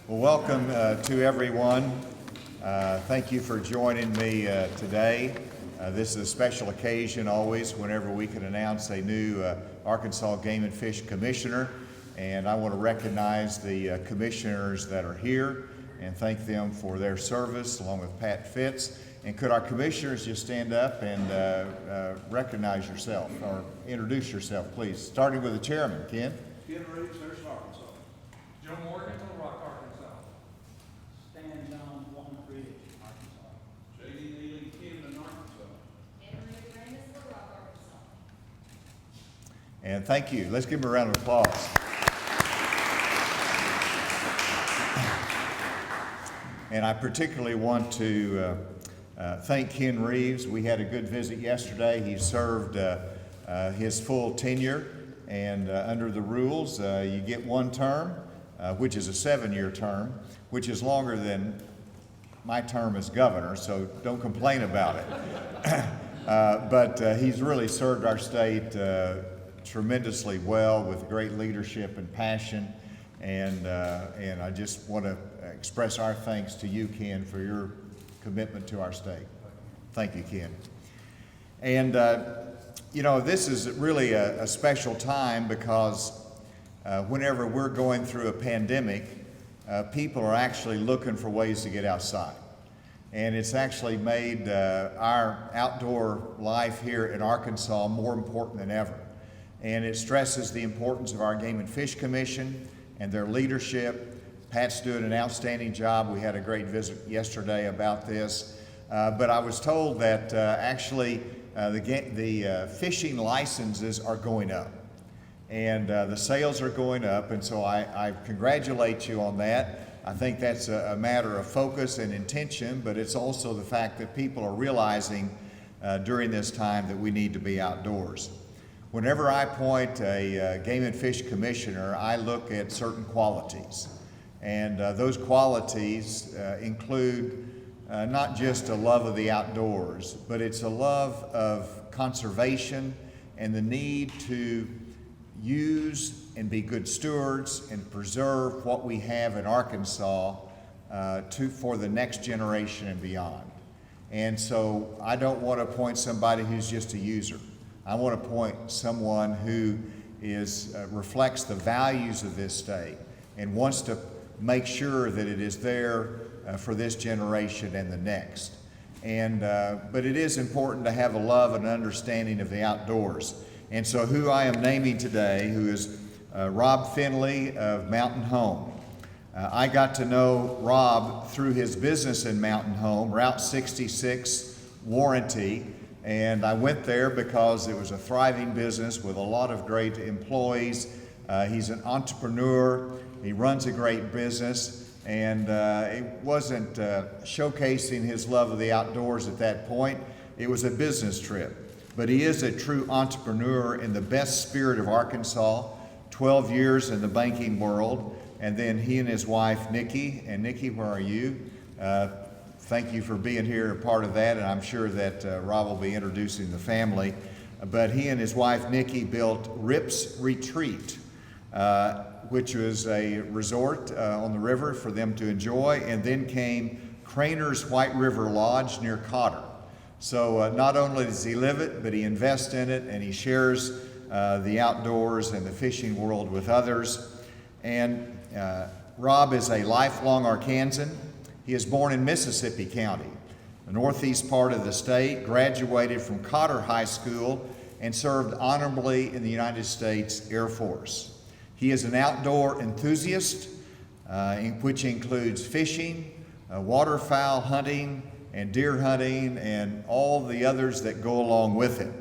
Well, welcome to everyone. Thank you for joining me today. This is a special occasion always whenever we can announce a new Arkansas Game and Fish Commissioner. And I want to recognize the commissioners that are here and thank them for their service along with Pat Fitz. And could our commissioners just stand up and recognize yourself or introduce yourself, please, starting with the chairman, Ken. Ken Reeves, Harrison, Arkansas. Joe Morgan, Little Rock, Arkansas. Stan Jones, Walnut Ridge, Arkansas. J.D. Neely, Camden, Arkansas. Henry Ramus, Little Rock, Arkansas. And thank you. Let's give them a round of applause. And I particularly want to thank Ken Reeves. We had a good visit yesterday. He served his full tenure, and under the rules, you get one term, which is a 7-year term, which is longer than my term as governor, so don't complain about it. But he's really served our state tremendously well with great leadership and passion, and I just want to express our thanks to you, Ken, for your commitment to our state. Thank you, Ken. And you know, this is really a special time because whenever we're going through a pandemic, people are actually looking for ways to get outside. And it's actually made our outdoor life here in Arkansas more important than ever. And it stresses the importance of our Game and Fish Commission and their leadership. Pat's doing an outstanding job. We had a great visit yesterday about this. But I was told that actually the fishing licenses are going up. And the sales are going up. And so I congratulate you on that. I think that's a matter of focus and intention, but it's also the fact that people are realizing during this time that we need to be outdoors. Whenever I appoint a Game and Fish Commissioner, I look at certain qualities. And those qualities include not just a love of the outdoors, but it's a love of conservation and the need to use and be good stewards and preserve what we have in Arkansas for the next generation and beyond. And so I don't want to appoint somebody who's just a user. I want to appoint someone who reflects the values of this state and wants to make sure that it is there for this generation and the next. But it is important to have a love and understanding of the outdoors. And so who I am naming today, who is Rob Finley of Mountain Home. I got to know Rob through his business in Mountain Home, Route 66 Warranty, and I went there because it was a thriving business with a lot of great employees. He's an entrepreneur. He runs a great business, and it wasn't showcasing his love of the outdoors at that point. It was a business trip. But he is a true entrepreneur in the best spirit of Arkansas, 12 years in the banking world, and then he and his wife, Nikki. And Nikki, where are you? Thank you for being here, a part of that, and I'm sure that Rob will be introducing the family. But he and his wife, Nikki, built Rip's Retreat, which was a resort on the river for them to enjoy, and then came Craner's White River Lodge near Cotter. So not only does he live it, but he invests in it, and he shares the outdoors and the fishing world with others. And Rob is a lifelong Arkansan. He is born in Mississippi County, the northeast part of the state, graduated from Cotter High School, and served honorably in the United States Air Force. He is an outdoor enthusiast, which includes fishing, waterfowl hunting, and deer hunting, and all the others that go along with it.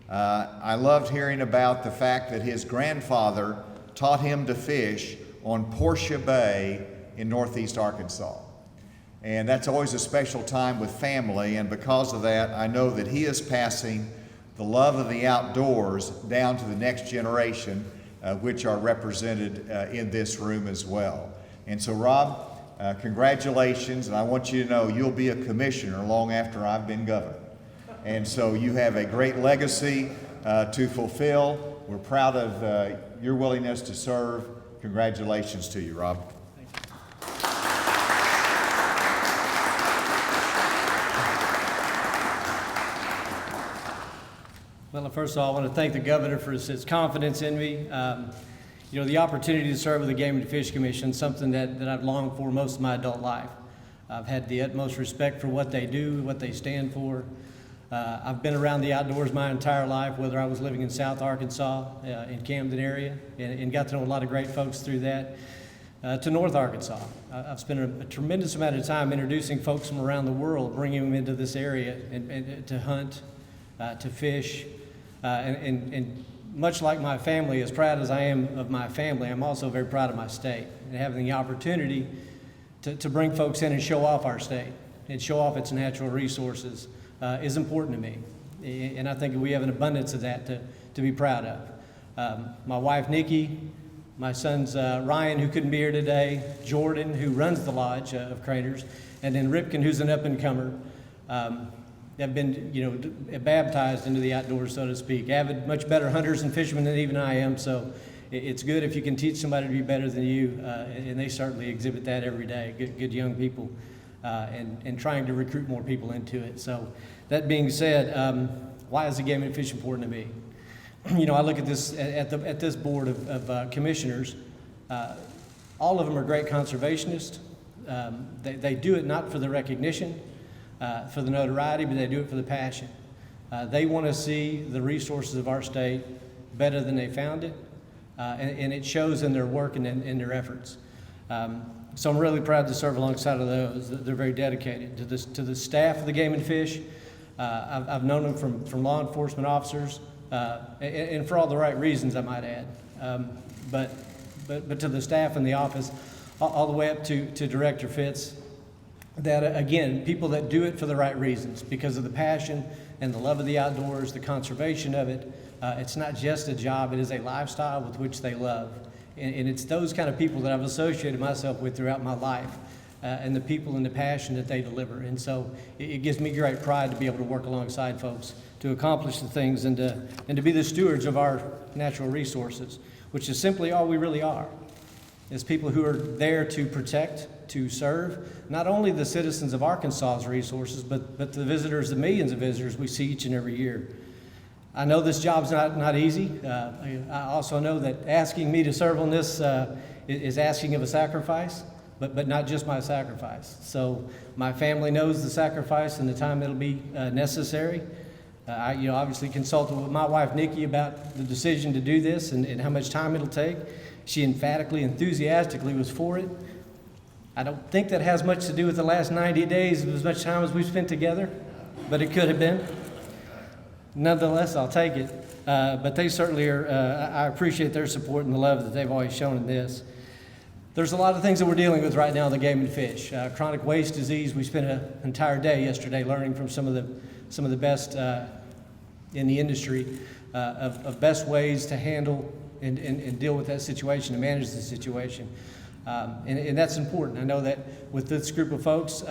I loved hearing about the fact that his grandfather taught him to fish on Portia Bay in northeast Arkansas. And that's always a special time with family, and because of that, I know that he is passing the love of the outdoors down to the next generation, which are represented in this room as well. And so, Rob, congratulations, and I want you to know you'll be a commissioner long after I've been governor. And so you have a great legacy to fulfill. We're proud of your willingness to serve. Congratulations to you, Rob. Thank you. Well, first of all, I want to thank the governor for his confidence in me. The opportunity to serve with the Game and Fish Commission, something that I've longed for most of my adult life. I've had the utmost respect for what they do, what they stand for. I've been around the outdoors my entire life, whether I was living in South Arkansas, in Camden area, and got to know a lot of great folks through that, to North Arkansas. I've spent a tremendous amount of time introducing folks from around the world, bringing them into this area and to hunt, to fish, and much like my family, as proud as I am of my family, I'm also very proud of my state and having the opportunity to bring folks in and show off our state and show off its natural resources is important to me. And I think we have an abundance of that to be proud of. My wife, Nikki, my sons, Ryan, who couldn't be here today, Jordan, who runs the lodge of Craters, and then Ripken, who's an up-and-comer, have been, baptized into the outdoors, so to speak. Avid, much better hunters and fishermen than even I am, so it's good if you can teach somebody to be better than you, and they certainly exhibit that every day. Good young people, and trying to recruit more people into it. So, that being said, why is the game and fish important to me? I look at this at this board of commissioners. All of them are great conservationists. They do it not for the recognition, for the notoriety, but they do it for the passion. They want to see the resources of our state better than they found it, and it shows in their work and in their efforts. So I'm really proud to serve alongside of those. They're very dedicated to the staff of the Game and Fish. I've known them from law enforcement officers, and for all the right reasons, I might add. But to the staff in the office, all the way up to Director Fitz, that again, people that do it for the right reasons, because of the passion and the love of the outdoors, the conservation of it. It's not just a job, it is a lifestyle with which they love. And it's those kind of people that I've associated myself with throughout my life, and the people and the passion that they deliver. And so it gives me great pride to be able to work alongside folks to accomplish the things and to be the stewards of our natural resources, which is simply all we really are, is people who are there to protect, to serve, not only the citizens of Arkansas's resources, but the visitors, the millions of visitors we see each and every year. I know this job's not easy. I also know that asking me to serve on this is asking of a sacrifice, but not just my sacrifice. So my family knows the sacrifice and the time that'll be necessary. I obviously consulted with my wife, Nikki, about the decision to do this and how much time it'll take. She emphatically, enthusiastically was for it. I don't think that has much to do with the last 90 days of as much time as we've spent together, but it could have been. Nonetheless, I'll take it. But they certainly are, I appreciate their support and the love that they've always shown in this. There's a lot of things that we're dealing with right now in the Game and Fish. Chronic waste disease, we spent an entire day yesterday learning from some of the best in the industry of best ways to handle and deal with that situation and manage the situation. And that's important. I know that with this group of folks,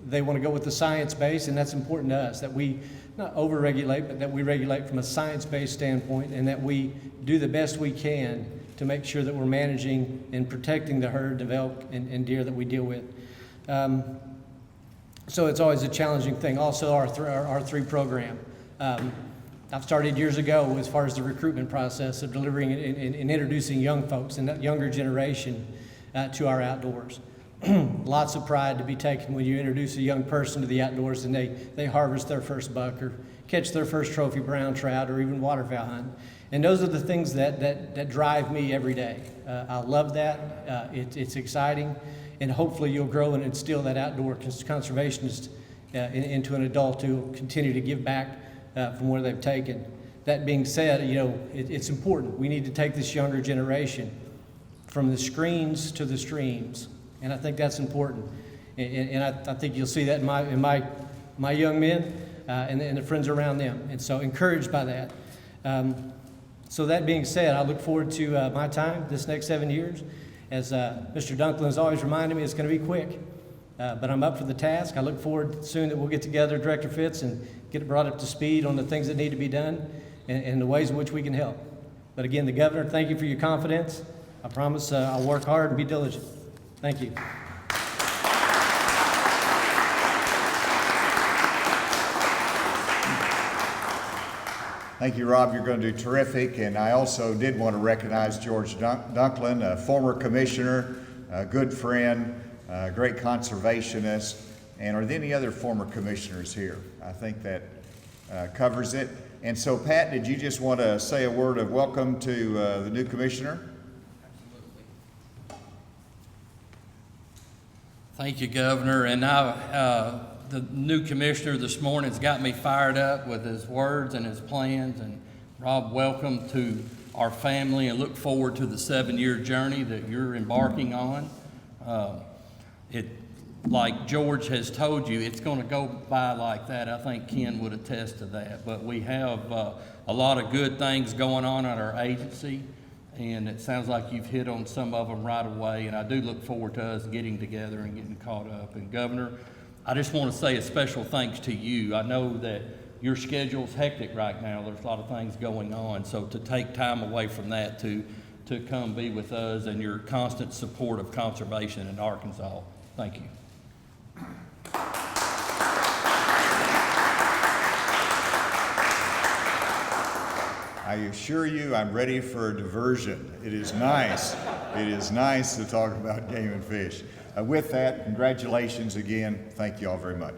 they want to go with the science base, and that's important to us, that we not over-regulate, but that we regulate from a science-based standpoint, and that we do the best we can to make sure that we're managing and protecting the herd of elk and deer that we deal with. So it's always a challenging thing. Also, our R3 program. I've started years ago as far as the recruitment process of delivering and introducing young folks and that younger generation to our outdoors. Lots of pride to be taken when you introduce a young person to the outdoors and they harvest their first buck or catch their first trophy brown trout or even waterfowl hunt. And those are the things that drive me every day. I love that. It's exciting. And hopefully you'll grow and instill that outdoor conservationist into an adult who will continue to give back from where they've taken. That being said, it's important. We need to take this younger generation from the screens to the streams. And I think that's important. And I think you'll see that in my young men and the friends around them. And so encouraged by that. So that being said, I look forward to my time this next 7 years. As Mr. Dunklin has always reminded me, it's going to be quick. But I'm up for the task. I look forward soon that we'll get together, Director Fitz, and get it brought up to speed on the things that need to be done and the ways in which we can help. But again, the Governor, thank you for your confidence. I promise I'll work hard and be diligent. Thank you. Thank you, Rob. You're going to do terrific. And I also did want to recognize George Dunklin, a former commissioner, a good friend, a great conservationist. And are there any other former commissioners here? I think that covers it. And so, Pat, did you just want to say a word of welcome to the new commissioner? Thank you, Governor. And the new commissioner this morning has got me fired up with his words and his plans. And Rob, welcome to our family, and look forward to the 7-year journey that you're embarking on. Like George has told you, it's going to go by like that. I think Ken would attest to that. But we have a lot of good things going on at our agency, and it sounds like you've hit on some of them right away. And I do look forward to us getting together and getting caught up. And Governor, I just want to say a special thanks to you. I know that your schedule's hectic right now. There's a lot of things going on. So to take time away from that to come be with us, and your constant support of conservation in Arkansas. Thank you. I assure you I'm ready for a diversion. It is nice. It is nice to talk about game and fish. With that, congratulations again. Thank you all very much.